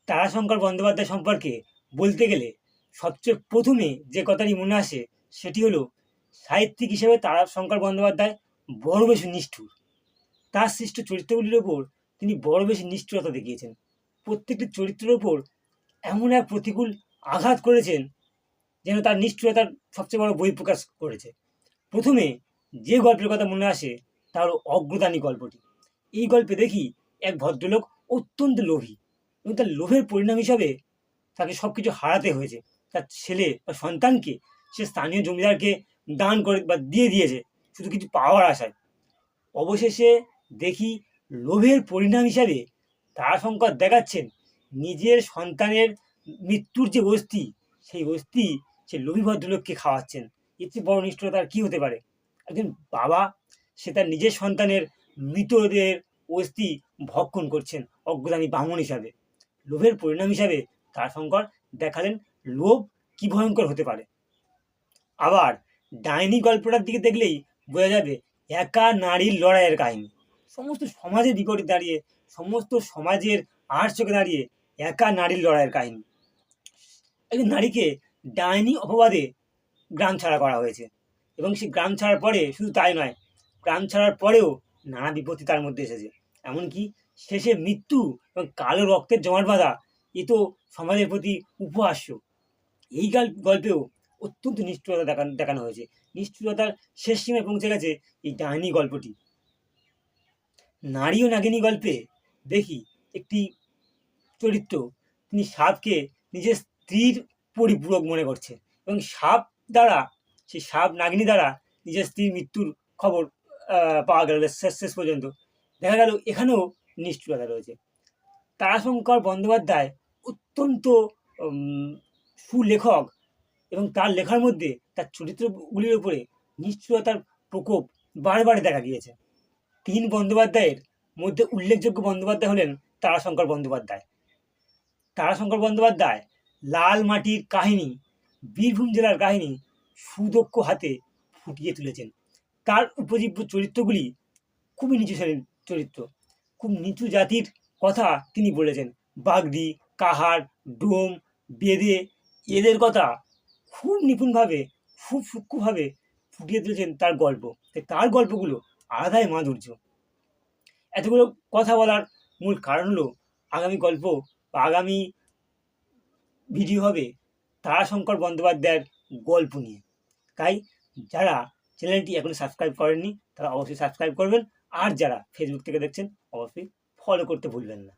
তারাশঙ্কর বন্দ্যোপাধ্যায় সম্পর্কে বলতে গেলে সবচেয়ে প্রথমে যে কথাটি মনে আসে সেটি হলো সাহিত্যিক হিসেবে তারাশঙ্কর বন্দ্যোপাধ্যায় বড় বেশি নিষ্ঠুর। তার সৃষ্ট চরিত্রগুলির ওপর তিনি বড় বেশি নিষ্ঠুরতা দেখিয়েছেন। প্রত্যেকটি চরিত্রের ওপর এমন এক প্রতিকূল আঘাত করেছেন যেন তার নিষ্ঠুরতার সবচেয়ে বড় বহিঃপ্রকাশ করেছে। প্রথমে যে গল্পের কথা মনে আসে তা হলো অগ্রদানী গল্পটি। এই গল্পে দেখি এক ভদ্রলোক অত্যন্ত লোভী এবং তার লোভের পরিণাম হিসাবে তাকে সব কিছু হারাতে হয়েছে। তার ছেলে বা সন্তানকে সে স্থানীয় জমিদারকে দান করে বা দিয়ে দিয়েছে শুধু কিছু পাওয়ার আশায়। অবশেষে দেখি লোভের পরিণাম হিসাবে তারাশঙ্কর দেখাচ্ছেন নিজের সন্তানের মৃত্যুর যে অস্থি, সেই অস্থি সে লোভী ভদ্রলোককে খাওয়াচ্ছেন। এর চেয়ে বড় নিষ্ঠুরতা আর কী হতে পারে? একজন বাবা সে তার নিজের সন্তানের মৃতদের অস্থি ভক্ষণ করছেন অজ্ঞানী বামন হিসাবে। লোভের পরিণাম হিসাবে তারাশঙ্কর দেখালেন লোভ কী ভয়ঙ্কর হতে পারে। আবার ডাইনি গল্পটার দিকে দেখলেই বোঝা যাবে একা নারীর লড়াইয়ের কাহিনী। সমস্ত সমাজের বিপরীত দাঁড়িয়ে, সমস্ত সমাজের আড় চোখে দাঁড়িয়ে একা নারীর লড়াইয়ের কাহিনী। একজন নারীকে ডাইনি অপবাদে গ্রাম ছাড়া করা হয়েছে এবং সেই গ্রাম ছাড়ার পরে শুধু তাই নয়, গ্রাম ছাড়ার পরেও নানা বিপত্তি তার মধ্যে এসেছে। এমনকি শেষে মৃত্যু এবং কালো রক্তের জমাট বাঁধা, এ তো সমাজের প্রতি উপহাস্য। এই গল্পেও অত্যন্ত নিষ্ঠুরতা দেখানো হয়েছে। নিষ্ঠুরতার শেষ সীমায় পৌঁছে গেছে এই ডাইনি গল্পটি। নারী ও নাগিনী গল্পে দেখি একটি চরিত্র, তিনি সাপকে নিজের স্ত্রীর পরিপূরক মনে করছে এবং সাপ দ্বারা, সেই সাপ নাগিনী দ্বারা নিজের স্ত্রীর মৃত্যুর খবর পাওয়া গেল। শেষ পর্যন্ত দেখা গেল এখানেও নিষ্ঠুরতা রয়েছে। তারাশঙ্কর বন্দ্যোপাধ্যায় অত্যন্ত সুলেখক এবং তার লেখার মধ্যে তার চরিত্রগুলির উপরে নিষ্ঠুরতার প্রকোপ বারে দেখা গিয়েছে। ৩ বন্দ্যোপাধ্যায়ের মধ্যে উল্লেখযোগ্য বন্দ্যোপাধ্যায় হলেন তারাশঙ্কর বন্দ্যোপাধ্যায়। তারাশঙ্কর বন্দ্যোপাধ্যায় লাল মাটির কাহিনী, বীরভূম জেলার কাহিনী সুদক্ষ হাতে ফুটিয়ে তুলেছেন। তার উপজীব্য চরিত্রগুলি খুবই নিচু শ্রেণীর চরিত্র, খুব নিচু জাতির কথা তিনি বলেছেন। বাগদি, কাহার, ডোম, বেদে, এদের কথা খুব নিপুণভাবে, খুব সূক্ষ্মভাবে ফুটিয়ে তুলেছেন তার গল্প। তার গল্পগুলো আলাদাই মাধুর্য। এতগুলো কথা বলার মূল কারণ হলো আগামী গল্প বা আগামী ভিডিও হবে তারাশঙ্কর বন্দ্যোপাধ্যায়ের গল্প নিয়ে। তাই যারা চ্যানেলটি এখনো সাবস্ক্রাইব করেননি তারা অবশ্যই সাবস্ক্রাইব করবেন, আর যারা ফেসবুক থেকে দেখছেন অবশ্যই ফলো করতে ভুলবেন না।